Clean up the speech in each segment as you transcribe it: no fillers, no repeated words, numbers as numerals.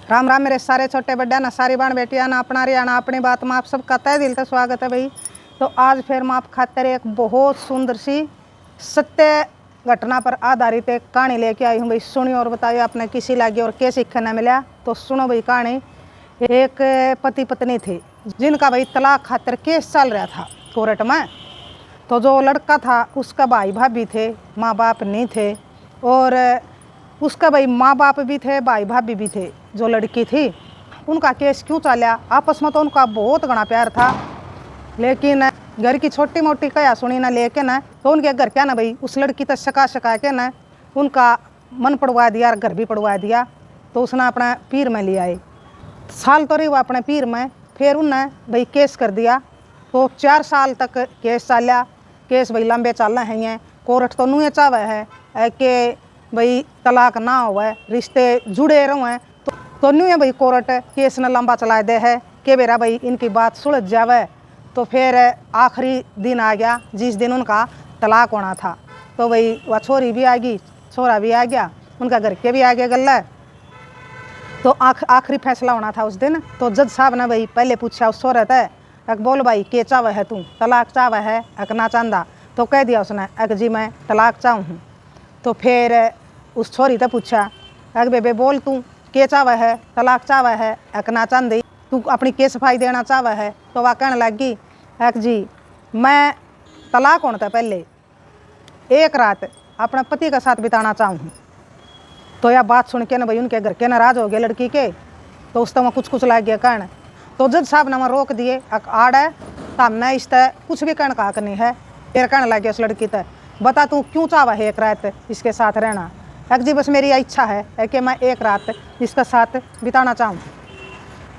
राम राम मेरे सारे छोटे बड्डा ना सारी बाण बेटिया ना अपना रियाना अपनी बात में आप सबका तहे दिल से स्वागत है भाई। तो आज फिर मैं आप खातिर एक बहुत सुंदर सी सत्य घटना पर आधारित एक कहानी लेके आई हूँ भाई। सुनिए और बताइए आपने किसी लगी और क्या सीखने मिला। तो सुनो भाई कहानी। एक पति पत्नी थे जिनका भाई तलाक खातिर केस चल रहा था कोर्ट में। तो जो लड़का था उसका भाई भाभी थे, माँ बाप नहीं थे, और उसका भाई माँ बाप भी थे, भाई भाभी भी थे। जो लड़की थी उनका केस क्यों चला, आपस में तो उनका बहुत घना प्यार था, लेकिन घर की छोटी मोटी कया सुनी ना लेके ना तो उनके घर क्या ना भाई उस लड़की तक शका के ना उनका मन पड़वा दिया और घर भी पड़वा दिया। तो उसने अपना पीर में ले आए, साल तो रही वो अपने पीर में, फिर उनने भाई केस कर दिया। तो 4 साल तक केस चला। केस भाई लंबे चल रहे हैं। कोर्ट तो नुए चावे है कि भाई तलाक ना हुआ, रिश्ते जुड़े रहे। तो नुए भाई कोर्ट केस ने लंबा चला दे है कि बेरा भाई इनकी बात सुलझ जावे। तो फिर आखिरी दिन आ गया जिस दिन उनका तलाक होना था। तो भाई वह छोरी भी आ गई, छोरा भी आ गया, उनका घर के भी आ गया गल्ला। तो आखिरी फैसला होना था उस दिन। तो जज साहब ने भाई पहले पूछा उस औरत है, अक बोल भाई के चावे है तू, तलाक चावे है अक ना चांदा। तो कह दिया उसने अक जी मैं तलाक चाहूँ हूँ। तो फिर उस छोरी से पूछा अक बेबे बोल तू के चावे है, तलाक चावे है अक ना चांदी, तू अपनी के सफाई देना चावे है। तो वह कहने लगी अक जी मैं तलाक होने से पहले एक रात अपने पति के साथ बिताना चाहूँ हूँ। तो यह बात सुन के ना भाई उनके घर के नाराज हो गए लड़की के। तो उस तरह कुछ लग गया कहने। तो जज साहब ने वहाँ रोक दिए, आड़ है तो हमने इस तरह कुछ भी कहने का हक नहीं है। फिर कहने लग गया उस लड़की तय बता तू क्यों चावा है एक रात इसके साथ रहना। एक जी बस मेरी इच्छा है कि मैं एक रात इसके साथ बिताना चाहूँ।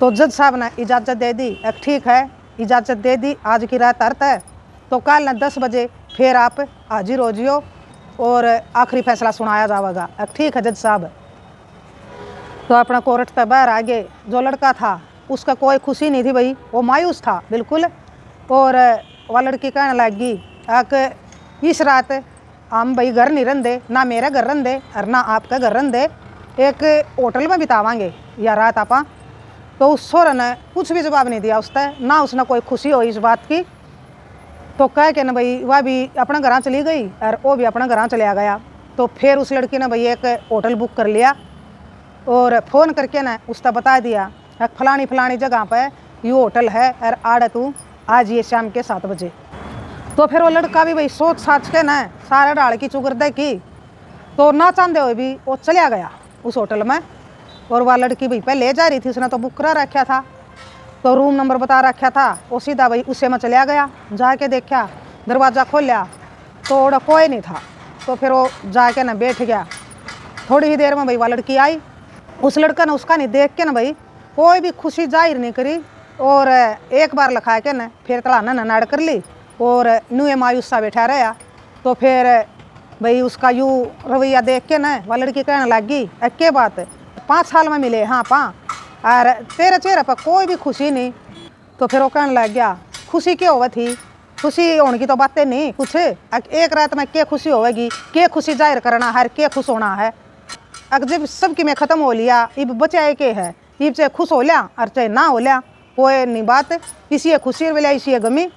तो जज साहब ने इजाज़त दे दी। एक ठीक है इजाज़त दे दी, आज की रात अर्थ है। तो कल न 10 बजे फिर आप हाजिर हो जियो और आखिरी फैसला सुनाया जाएगा। एक ठीक है जज साहब। तो अपना कोर्ट तक बाहर आगे जो लड़का था उसका कोई खुशी नहीं थी भाई, वो मायूस था बिल्कुल। और वह लड़की कहने लगी कि इस रात हम भाई घर नहीं रहते, ना मेरा घर रहते और ना आपका घर रहते, एक होटल में बितावांगे या रात आपा। तो उस छोरे ने कुछ भी जवाब नहीं दिया उससे, ना उसने कोई खुशी हो इस बात की। तो कह के ना भाई वह भी अपना घर चली गई और वो भी अपना घर चला गया। तो फिर उस लड़की ने भाई एक होटल बुक कर लिया और फ़ोन करके ना उसका बता दिया फलानी फलानी जगह पर ये होटल है और आड़े तू आज ये शाम के 7 बजे। तो फिर वो लड़का भी भाई सोच साच के ना सारे डाल की चुगरदे की, तो ना चाहते हुए भी वो चला गया उस होटल में। और वह लड़की भाई पहले जा रही थी, उसने तो बुक करा रखा था, तो रूम नंबर बता रखा था। वो सीधा भाई उसे में चला गया, जाके देखा दरवाज़ा खोलिया तो ओड़ा कोई नहीं था। तो फिर वो जाके ना बैठ गया। थोड़ी ही देर में भाई वह लड़की आई। उस लड़का ने उसका नहीं देख के ना भाई कोई भी खुशी जाहिर नहीं करी और एक बार लखा के ना फिर तलाना ना नाड़ कर ली और नुए मायूस सा बैठा रहा। तो फिर भाई उसका यूँ रवैया देख के ना वह लड़की कहने लगी क्या बात 5 साल में मिले हाँ पा और तेरे चेहरे पर कोई भी खुशी नहीं। तो फिर वो कहने लग गया खुशी क्या हुआ थी, खुशी होने की तो बातें नहीं कुछ, एक रात में क्या खुशी होगी, क्या खुशी जाहिर करना है, क्या खुश होना है। जब सबकी में ख़त्म हो लिया इब बचाए के है, इब चाहे खुश हो लिया और चाहे ना हो लिया कोई नहीं बात, इसी है खुशी वाला इसी है गमी।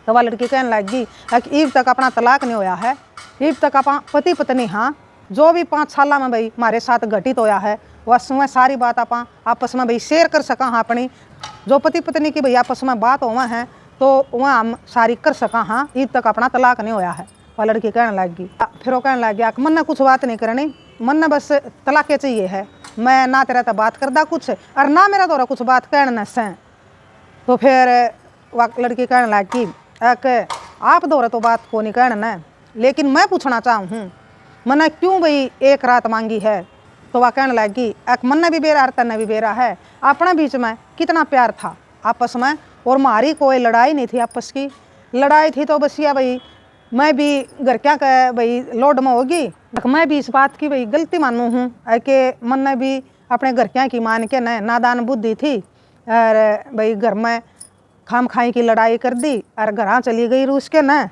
तो वह लड़की कहने लगी ईब तक अपना तलाक नहीं होया है, ईब तक अपना पति पत्नी हाँ जो भी 5 साल में भाई हमारे साथ घटित होया है वह समय सारी बात आप आपस में भाई शेयर कर सका हाँ। अपनी जो पति पत्नी की भाई आपस में बात हुआ है तो वह हम सारी कर सका हाँ, ईब तक अपना तलाक नहीं होया है। वह लड़की कहने लगी। फिर वो कहने लग गया मन ने कुछ बात नहीं करनी, मन ने बस तलाक़े चाहिए है, मैं ना तेरा तो बात करदा कुछ और ना मेरा दौरा कुछ बात कहने से। तो फिर वह लड़की कहने लगी आप दौरा तो बात को नहीं कहना, लेकिन मैं पूछना चाहूँ हूँ मैंने क्यों भाई एक रात मांगी है। तो वह कहने लगी मन ने भी बेरा और तन्ने भी बेरा है, अपने बीच में कितना प्यार था आपस में और हमारी कोई लड़ाई नहीं थी आपस की। लड़ाई थी तो बस या भाई मैं भी घर क्या कह भाई लोड में होगी, मैं भी इस बात की भाई गलती मानू हूँ कि मन ने भी अपने घर क्या की मान के न नादान बुद्धि थी और भाई घर में खाम खाई की लड़ाई कर दी और घर चली गई रूस के न।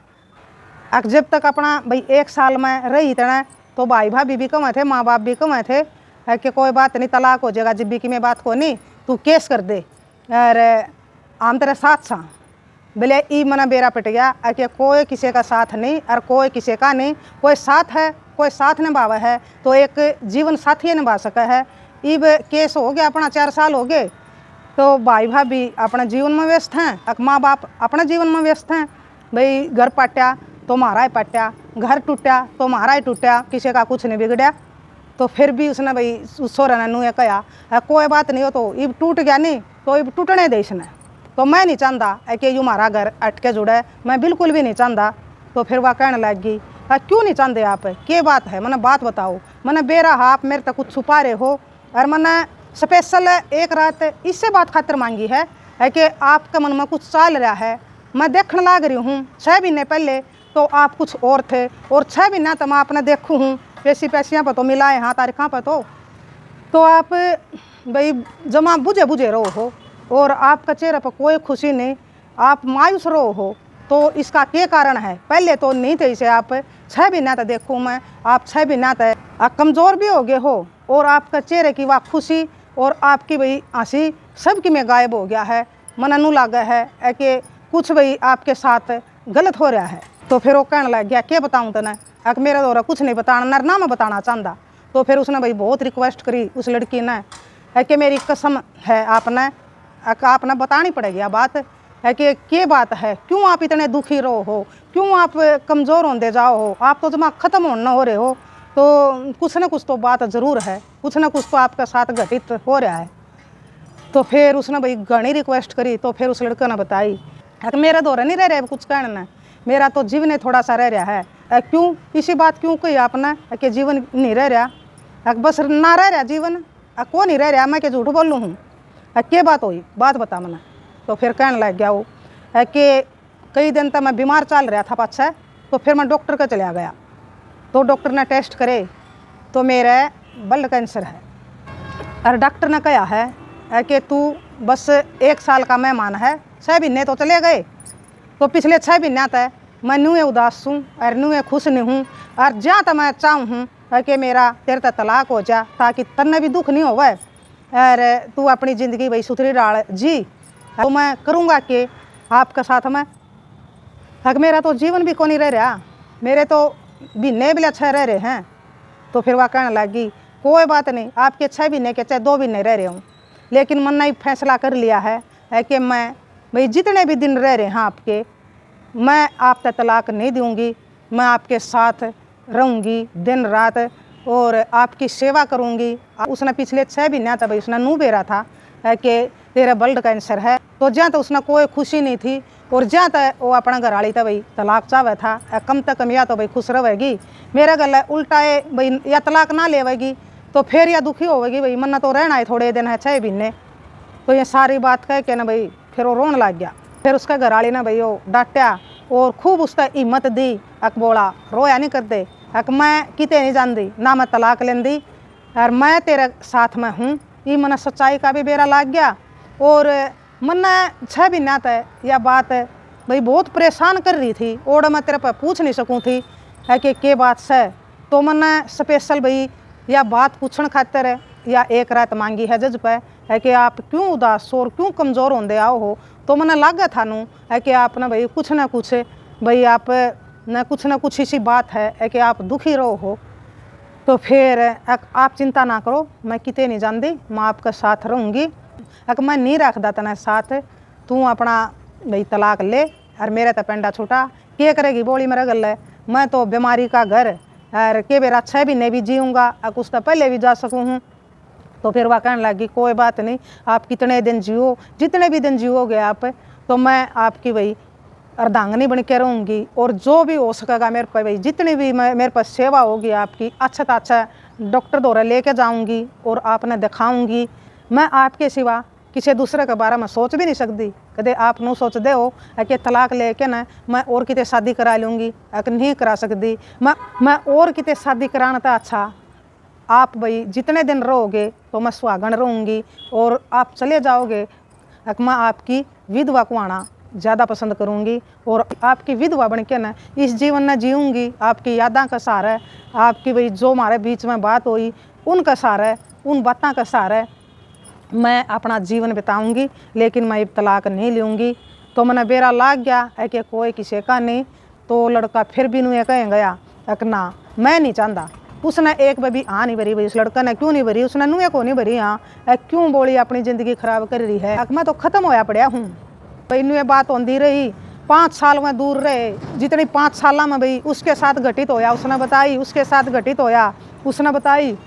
जब तक अपना भाई 1 साल में रही तना तो भाई भाभी भी कम थे, माँ बाप भी कम थे है कि कोई बात नहीं, तलाक हो जाएगा, जिब्बी की मैं बात को नहीं, तू केस कर दे और हम तेरे साथ सा बोले। ई मना बेरा पिट गया है कि कोई किसी का साथ नहीं और कोई किसी का नहीं, कोई साथ है, कोई साथ निभावा है तो एक जीवन साथी निभा सका है। इब केस हो गया अपना 4 साल हो गए, तो भाई भाभी अपना जीवन में व्यस्त हैं, माँ बाप अपना जीवन में व्यस्त हैं। भाई घर पट्या तो मारा ही पट्या, घर टूटा तो मारा ही टूटा, किसी का कुछ नहीं बिगड़ा। तो फिर भी उसने भाई उस सोरा ने नूहे कहा कोई बात नहीं हो, तो इब टूट गया नहीं तो इब टूटने दे इसने। तो मैं नहीं चाहता कि यूँ हमारा घर अटके जुड़े, मैं बिल्कुल भी नहीं चाहता। तो फिर वह कहने लगी क्यों नहीं चाहते आप, क्या बात है, मैंने बात बताओ। मैंने बेरा आप मेरे तक कुछ छुपा रहे हो, और मैंने स्पेशल एक रात इससे बात खातिर मांगी है कि आपके मन में कुछ चल रहा है। मैं देखने लग रही हूँ 6 महीने पहले तो आप कुछ और थे, और 6 महीना तो मैं आपने देखूँ हूँ, पैसियाँ पर तो मिलाए हाँ तारीखा पर तो आप भाई जमा बुझे बुझे रहो हो, और आपका चेहरे पर कोई खुशी नहीं, आप मायूस रहो हो। तो इसका क्या कारण है? पहले तो नहीं थे इसे, आप 6 महीना तक देखूँ मैं, आप 6 महीना तक कमज़ोर भी हो गए हो, और आपका चेहरे की वह खुशी और आपकी भाई हंसी सबकी में गायब हो गया है। मन नू लगा है कि कुछ भाई आपके साथ गलत हो रहा है। तो फिर वो कहने लग गया क्या बताऊँ तने, मेरा दौरा कुछ नहीं बताना, ना मैं बताना चाहता। तो फिर उसने भाई बहुत रिक्वेस्ट करी उस लड़की ने कि मेरी कसम है आपने बतानी पड़ेगी यह बात है कि क्या बात है, क्यों आप इतने दुखी रहो हो, क्यों आप कमज़ोर होते जाओ हो, आप तो जमा ख़त्म होना हो रहे हो। तो कुछ ना कुछ तो बात ज़रूर है, कुछ ना कुछ तो आपके साथ घटित हो रहा है। तो फिर उसने भाई घनी रिक्वेस्ट करी। तो फिर उस लड़के ने बताई कि मेरा दौरा नहीं रह रहा है कुछ कहना, मेरा तो जीवन थोड़ा सा रह रहा है। क्यों इसी बात क्यों कही आपने कि जीवन नहीं रह रहा, बस ना रह रहा जीवन, को नहीं रह रहा, मैं क्या झूठ बोलूँ हूँ, क्या बात हुई, बात बता मैंने। तो फिर कहने लग गया वो कि कई दिन तक मैं बीमार चल रहा था पाछा, तो फिर मैं डॉक्टर का चला गया। तो डॉक्टर ने टेस्ट करे तो मेरा ब्लड कैंसर है, और डॉक्टर ने कहा है कि तू बस 1 साल का मेहमान है, 6 महीने तो चले गए। तो पिछले 6 महीने तक मैं न्यूँ उदास हूँ और न्यूँ खुश नहीं हूँ, और जहाँ तक मैं चाहूँ हूँ कि मेरा तेरे तक तलाक हो जा, ताकि तन्ने भी दुख नहीं होवे और तू अपनी ज़िंदगी भाई सुथरी डाल जी। तो मैं करूँगा कि आपके साथ में मेरा तो जीवन भी को नहीं रह रहा, मेरे तो महीने भी अच्छे रह रहे हैं। तो फिर वह कहने लगी कोई बात नहीं, आपके 6 महीने के चाहे 2 महीने रह रहे हूँ, लेकिन मैंने फैसला कर लिया है कि मैं भाई जितने भी दिन रह रहे हैं आपके, मैं आप तक तलाक नहीं दूँगी, मैं आपके साथ रहूँगी दिन रात और आपकी सेवा करूँगी। उसने पिछले 6 महीने तक भाई उसने नूह बेरा था कि तेरा ब्लड कैंसर है। तो जहाँ तक उसने कोई खुशी नहीं थी, और जहाँ तक वो अपना घर वाली था भाई तलाक चाहे था, कम तक कम या तो भाई खुश रहेगी, मेरा गल उल्टा है भाई या तलाक ना लेवेगी तो फिर या दुखी होवेगी, भाई मन्ना तो रहना है थोड़े दिन है 6 महीने। तो ये सारी बात कह के ना भाई फिर वो रोने लग गया। फिर उसका घर वाली ने भाई वो डांटा और खूब उसका हिम्मत दी, बोला रोया नहीं करते, मैं किते नहीं जानती ना, मैं तलाक लेंदी और मैं तेरे साथ में हूँ। ये मन सच्चाई का भी बेरा लग गया, और मन 6 महीना तक यह बात भाई बहुत परेशान कर रही थी, और मैं तेरे पर पूछ नहीं सकूँ थी कि क्या बात से। तो मैंने स्पेशल भाई यह बात पूछने खातर या एक रात मांगी है जज पे कि आप क्यों उदास हो और क्यों कमज़ोर होंदे आओ हो। तो मैंने लगा था नू कि आप ना भाई कुछ ना कुछ भाई आप न कुछ इसी बात है कि आप दुखी रहो हो। तो फिर आप चिंता ना करो, मैं किते नहीं जानती, मैं आपके साथ रहूँगी, मैं नहीं रखता तना साथ, तू अपना भाई तलाक ले और मेरे तो पेंडा छूटा क्या करेगी बोली मेरा गल है, मैं तो बीमारी का घर और के बेरा 6 महीने भी जीऊँगा और कुछ तो पहले भी जा सकूँ हूँ। तो फिर वह कहने लगी कोई बात नहीं, आप कितने दिन जियो, जितने भी दिन जियोगे आप, तो मैं आपकी भाई अर्धांगनी बन के रहूँगी, और जो भी हो सकेगा मेरे पर भाई जितनी भी मेरे पास सेवा होगी आपकी, अच्छा तो अच्छा डॉक्टर द्वारा लेके जाऊँगी और आपने दिखाऊँगी। मैं आपके सिवा किसी दूसरे के बारे में सोच भी नहीं सकती, कदे आप नू सोच दे हो कि तलाक लेके ना मैं और किते शादी करा लूँगी, नहीं करा सकती। मैं और किते शादी कराना था, अच्छा आप भाई जितने दिन रहोगे तो मैं सुहागन रहूँगी, और आप चले जाओगे मैं आपकी विधवा को आना ज़्यादा पसंद करूँगी, और आपकी विधवा बन के ना इस जीवन में जीऊँगी, आपकी यादा का सहारा, आपकी भाई जो हमारे बीच में बात हुई उनका सहारा उन बातों का सहारे मैं अपना जीवन बिताऊंगी, लेकिन मैं अब तलाक नहीं लूँगी। तो मैंने बेरा लाग गया है कि कोई किसी का नहीं। तो लड़का फिर भी नुए कहें गया ना मैं नहीं चाहता। उसने एक बार भी हाँ नहीं भरी भाई, उस लड़का ने क्यों नहीं भरी, उसने नुए को नहीं भरी हाँ, क्यों बोली अपनी ज़िंदगी खराब कर रही है। मैं तो ख़त्म होया पड़ा हूँ भाई। नुए बात होती रही, 5 साल में दूर रहे, जितनी 5 साल में भाई उसके साथ घटित होया उसने बताई, उसके साथ घटित होया उसने बताई।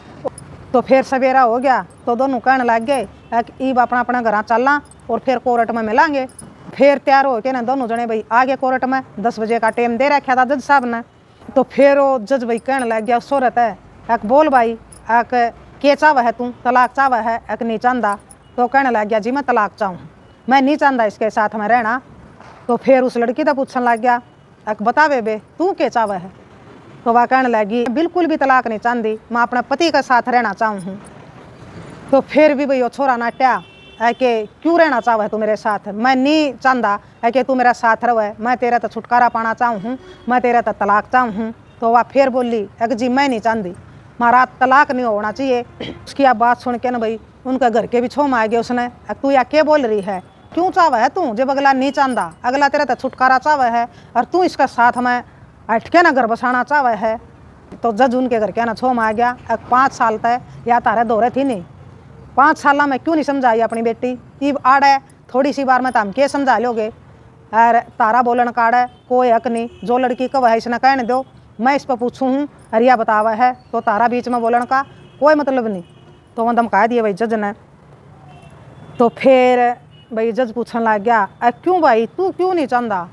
तो फिर सवेरा हो गया तो दोनों कहने लग गए कि ईब अपना अपना घर चलना और फिर कोर्ट में मिलेंगे। फिर तैयार हो के ना दोनों जने भाई आगे कोर्ट में 10 बजे का टाइम दे रखा था जज साहब ने। तो फिर वो जज भाई कहने लग गया सूरत है एक बोल भाई एक के चाव है तू, तलाक चाव है एक नहीं चाहता। तो कहने लग गया जी मैं तलाक चाहूँ, मैं नहीं चाहता इसके साथ में रहना। तो फिर उस लड़की तो पूछने लग गया एक बतावे बे तू के चाव है। तो वह कहने लगी बिल्कुल भी तलाक नहीं चाहती, मैं अपने पति के साथ रहना चाहूँ। तो फिर भी भाई वो छोरा नाट्या है कि क्यों रहना चाह है तू मेरे साथ, मैं नहीं चाहता है कि तू मेरा साथ रहे, मैं तेरा तो छुटकारा पाना चाहूँ, मैं तेरा तो तलाक चाहूँ। तो वह फिर बोली एक जी मैं नहीं चाहती, हमारा तलाक नहीं होना चाहिए। उसकी आप बात सुन के ना भाई उनका घर के भी छो में आ गया। उसने तू या क्या बोल रही है, क्यों चाव है तू, जब अगला नहीं चाहता, अगला तेरा तो छुटकारा चाव है और तू इसका साथ में हट के ना घर बसाना चाव है। तो जज उनके घर के ना छो में आ गया। 5 साल तक या तारे दौरे थी नहीं, 5 साल में क्यों नहीं समझाई अपनी बेटी, इब आड़ है थोड़ी सी बार में तो हम के समझा लोगे। और तारा बोलन काड़ है कोई हक नहीं, जो लड़की कब है इसने कहने दो, मैं इस पर पूछूँ हूँ हरिया बतावा है। तो तारा बीच में बोलन का कोई मतलब नहीं। तो वह धमका दिए भाई जज ने। तो फिर भाई जज पूछने लग गया क्यों भाई तू क्यों नहीं चाहता,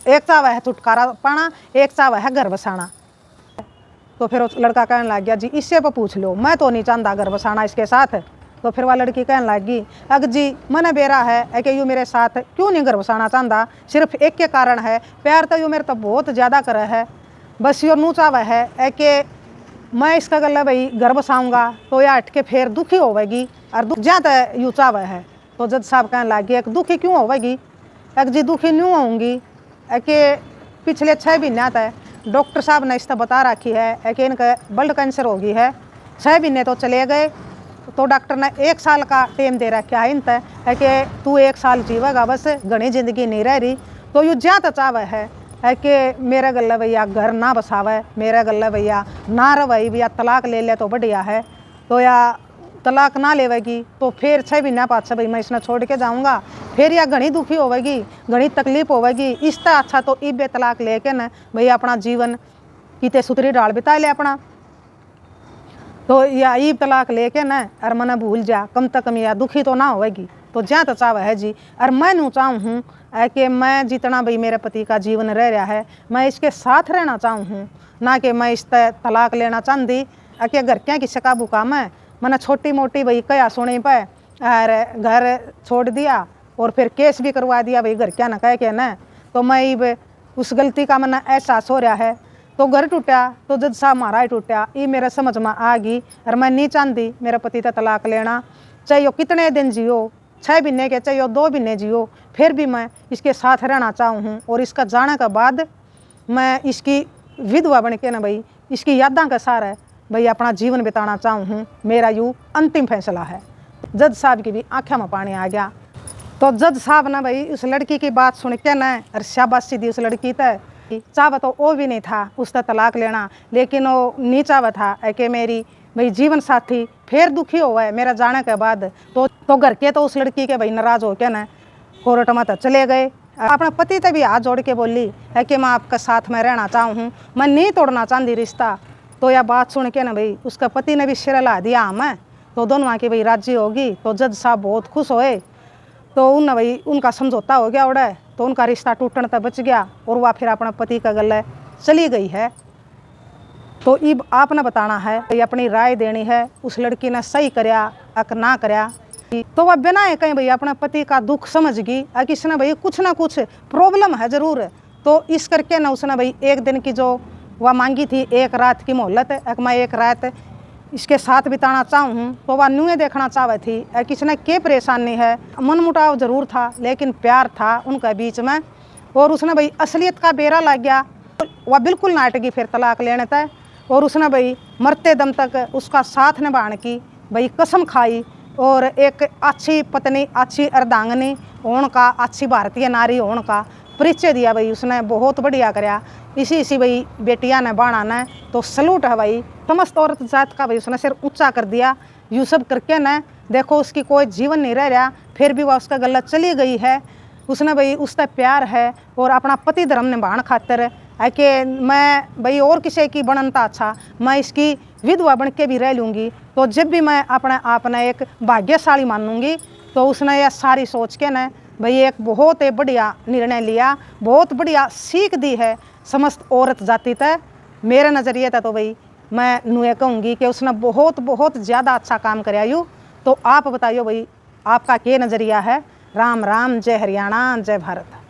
एक चाव है छुटकारा पाना, एक चाव है घर बसाना। तो फिर उस लड़का कहने लग गया जी इससे पर पूछ लो, मैं तो नहीं चाहता घर बसाना इसके साथ। तो फिर वह लड़की कहने लगी अग जी मैंने बेरा है कि यू मेरे साथ क्यों नहीं घर बसाना चाहता, सिर्फ एक के कारण है, प्यार तो यू मेरे तो बहुत ज़्यादा करे है, बस यो नू चाव है कि मैं इसका गला भाई घर बसाऊँगा तो या हट के फिर दुखी होवेगी और दुख ज़्यादा यू चाव है। तो जज साहब कहने लगे एक दुखी क्यों होवेगी, एक जी दुखी न्यू होंगी कि पिछले 6 महीने तक डॉक्टर साहब ने इसका बता रखी है कि इनका ब्लड कैंसर हो गई है। 6 महीने तो चले गए, तो डॉक्टर ने 1 साल का टाइम दे रखा है इन तक है कि तू 1 साल जीवेगा, बस घनी जिंदगी नहीं रह रही। तो यू ज्यादा चाव है कि मेरे गले भैया घर ना बसावे, मेरे गले भैया ना रवई भैया तलाक ले ले तो बढ़िया है। तो या तलाक ना लेवेगी तो फिर 6 महीना पाछे भाई मैं इसने छोड़ के जाऊँगा, फिर या घनी दुखी होवेगी, घनी तकलीफ होवेगी। इससे अच्छा तो इबे तलाक लेके न भाई अपना जीवन किते सुतरी डाल बिता ले अपना। तो या ईब तलाक लेके न और मना भूल जा, कम तक कम या दुखी तो ना होवेगी। तो ज्या तो चाव है जी, और मैं नू चाहूँ कि मैं जितना भाई मेरे पति का जीवन रह रहा है मैं इसके साथ रहना चाहूँ, ना कि मैं इस तलाक लेना चाहती कि घर क्या किसी काबू काम है। मैंने छोटी मोटी भाई कया सुनी पे और घर छोड़ दिया और फिर केस भी करवा दिया भाई घर क्या न कह के न। तो मैं अब उस गलती का मैंने एहसास हो रहा है। तो घर टूटा तो जज साहब हमारा ही टूटा, ये मेरे समझ में आ गई। और मैं नहीं चाहती मेरे पति का तलाक लेना, चाहे वो कितने दिन जियो, 6 महीने के चाहे 2 महीने जियो, फिर भी मैं इसके साथ रहना चाहूँ। और इसका जाने के बाद मैं इसकी विधवा बन के ना भाई इसकी यादों का सहारा भाई अपना जीवन बिताना चाहूँ। मेरा यूँ अंतिम फैसला है। जज साहब की भी आँखों में पानी आ गया। तो जज साहब ना भाई उस लड़की की बात सुन के ना और शाबाशी दी उस लड़की तय। चाहवा तो वो भी नहीं था उसका तलाक लेना, लेकिन वो नहीं चाहवा था कि मेरी भाई जीवन साथी फिर दुखी हुआ है मेरा जाने के बाद। तो घर के तो उस लड़की के भाई नाराज हो के ना कोर्ट में तो चले गए। अपने पति से भी हाथ जोड़ के बोली है कि मैं आपके साथ में रहना चाहूँ, मैं नहीं तोड़ना चाहती रिश्ता। तो यह बात सुन के ना भाई उसका पति ने भी सिर हिला दिया हमें। तो दोनों की भाई राजी होगी। तो जज साहब बहुत खुश होए। तो उन भाई उनका समझौता हो गया उड़े, तो उनका रिश्ता टूटने तक बच गया और वह फिर अपने पति का गले चली गई है। तो अब आपने बताना है, अपनी राय देनी है उस लड़की ने सही करया अक ना करया। तो वह बिना कहीं भाई अपने पति का दुख समझ गई कि इसने भाई कुछ ना कुछ प्रॉब्लम है ज़रूर। तो इस करके ना उसने भाई एक दिन की जो वह मांगी थी, एक रात की मोहलत, मैं एक रात इसके साथ बिताना चाहूँ। तो वह न्यूए देखना चाहती थी कि इसने क्या परेशानी है। मनमुटाव ज़रूर था लेकिन प्यार था उनके बीच में। और उसने भाई असलियत का बेरा लग गया, वह बिल्कुल ना अटकी फिर तलाक लेने तक। और उसने भाई मरते दम तक उसका साथ निभाने की भाई कसम खाई और एक अच्छी पत्नी, अच्छी अर्धांगनी होने का, अच्छी भारतीय नारी होने का परिचय दिया भाई उसने, बहुत बढ़िया कराया। इसी भाई बेटिया ने बाणा ने तो सलूट है भाई, समस्त औरत जात का भाई उसने सिर ऊंचा कर दिया। यूँ सब करके न देखो उसकी कोई जीवन नहीं रह रहा, फिर भी वह उसका गला चली गई है। उसने भाई उसका प्यार है और अपना पति धर्म निभाण खातिर है कि मैं भाई और किसी की बनता अच्छा, मैं इसकी विधवा बन के भी रह लूँगी, तो जब भी मैं अपने आप ने एक भाग्यशाली मानूंगी। तो उसने यह सारी सोच के न भाई एक बहुत ही बढ़िया निर्णय लिया, बहुत बढ़िया सीख दी है समस्त औरत जाति तक। मेरे नज़रिए था तो भाई मैं नुए कहूँगी कि उसने बहुत बहुत ज़्यादा अच्छा काम कराया यूँ। तो आप बताइए भाई आपका क्या नज़रिया है। राम राम, जय हरियाणा, जय भारत।